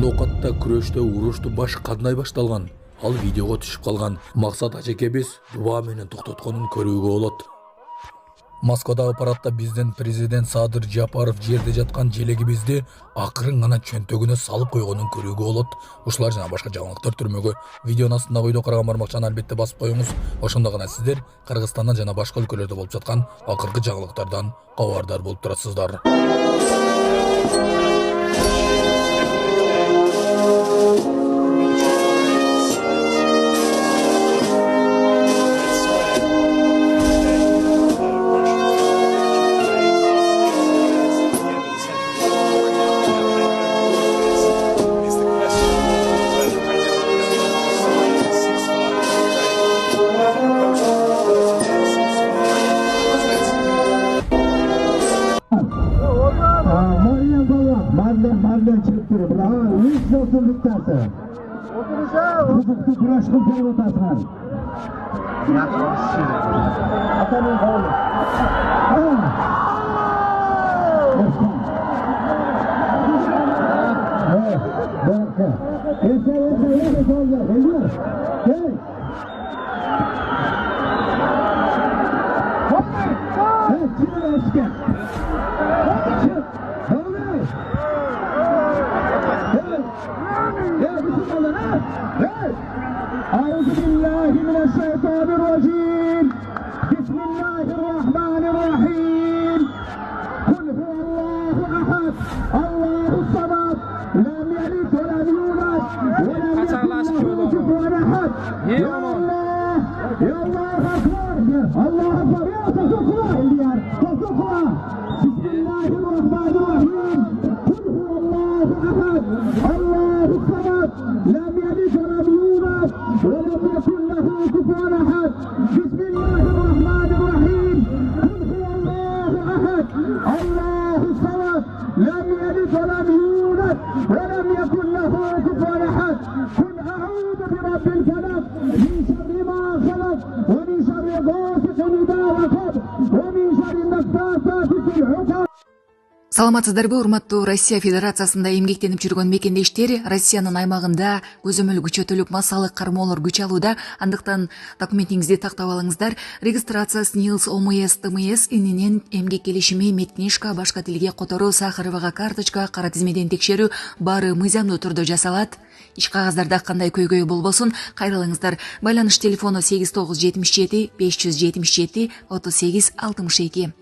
Локатта күрөштө урушту баш кандай башталган? Ал видеого түшүп калган. Максат ажекебиз дуба менен токтотконун көрүүгө болот. Москвадагы парадда биздин президент Садыр Жапаров жерде жаткан желегибизди акырын гана чөнтөгүнө салып койгонун көрүүгө болот. Ушулар жана башка жаңылыктар түрмөгү видеонун астындагы үйдө караган бармакчаны албетте басып коюңуз. Ошондо гана сиздер Кыргызстандан жана башка өлкөлөрдө болуп жаткан акыркы жаңылыктардан кабардар болуп турасыздар. Mahallen çektirir. Bravo. Hiç olsun lütfen. Hukuklu kuraşkın fermataslar. Atanın oğlu. Evet. Bakın. Yeter. Gel. أعوذ بالله من الشيطان الرجيم بسم الله الرحمن الرحيم قل هو الله أحد الله الصمد لم يلد ولم يولد ولم يكن له كفوا أحد يا الله أكبر الله أكبر يا تسوقنا بسم الله الرحمن الرحيم قل هو الله أحد الله الصمد لم يلد ولم يولد ولم يكن له كفوا أحد بسم الله الرحمن الرحيم قل هو الله أحد الله الصمد لم يلد ولم يولد ولم يكن له كفوا أحد قل أعوذ برب الفلق من شر ما خلق ومن شر غاسق إذا وقب ومن شر النفاثات في العقد. Саламатсыздарбы, урматтуу Россия Федерациясында эмгектенип жүргөн мекендештер, Россиянын аймагында көзөмөл күчөтүлүп массалык кармоолор күч алууда. Андыктан документиңизди тактап алыңыздар. Регистрация СНИЛС, ОМС, ТМС ининен эмгек келишими, медкнижка, башка тилге которуу, Сахаровага карточка, кара тизмеден текшерүү баары мыйзамдуу түрдө жасалат. Иш кагаздарда кандай көйгөй болбосун, кайрылыңыздар. Байланыш телефону 8977 577 38 62.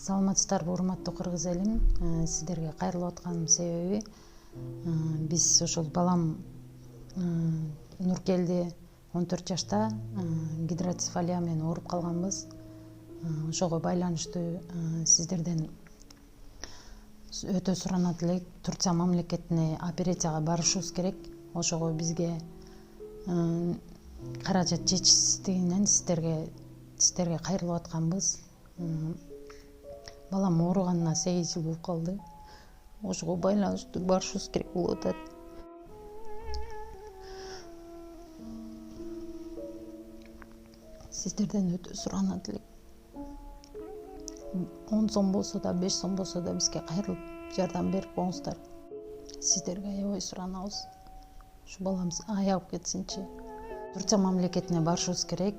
Саламатсыздарбы, урматтуу кыргыз элим. Сиздерге кайрылып атканымдын себеби биз ошол балам Нуркелди 14 жашта гидроцефалия менен ооруп калганбыз. Ошого байланыштуу сиздерден өтө суранат элек. Турция мамлекетине операцияга барышыбыз керек. Ошого бизге каражат жетишсиздигинен сиздерге кайрылып атканбыз. Балам ооруганына 8 жыл болуп калды. Ошого байланыштуу барышыбыз керек болуп атат. Сиздерден өтө суранат элек. 10 сом болсо да, 5 сом болсо да бизге кайрылып жардам берип коюңуздар. Сиздерге аябай суранабыз. Ушу баламыз аягып кетсинчи. Турция мамлекетине барышыбыз керек.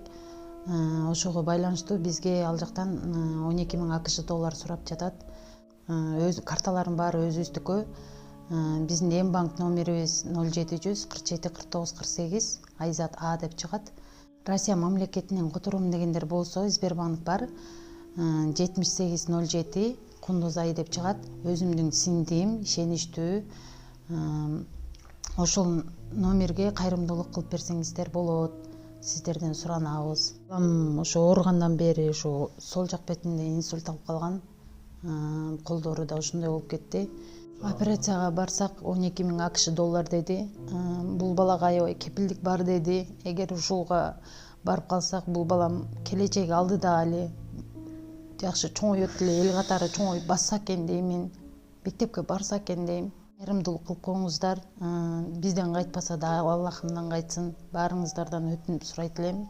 Ошого байланыштуу бизге ал жактан 12 000 АКШ доллар сурап жатат. Өз карталардын баары өзүбүздүкү. Биздин эм банк номерибиз 0700 47 49 48 Айзат А деп чыгат. Россия мамлекетинен котором дегендер болсо Сбербанк бар. 7807 Кундузай деп чыгат. Өзүмдүн сиңдим, ишеничтүү. Ошол номерге кайрымдуулук кылып берсеңиздер болот. Сиздерден суранабыз. Ошо ооругандан бери ошо сол жак бетинде инсульт алып калган. Колдору да ушундай болуп кетти. Операцияга барсак 12 000 АКШ доллар деди. Бул балага аябай кепилдик бар деди. Эгер ушуга барып калсак, бул балам келечеги алдыда эле жакшы чоңоет эле, эл катары чоңоюп басса экен деймин. Мектепке барса экен дейм. Кайрымдуулук кылып коюңуздар. Бизден кайтпаса да Аллахымдан кайтсын. Баарыңыздардан өтүнүп сурайт элем.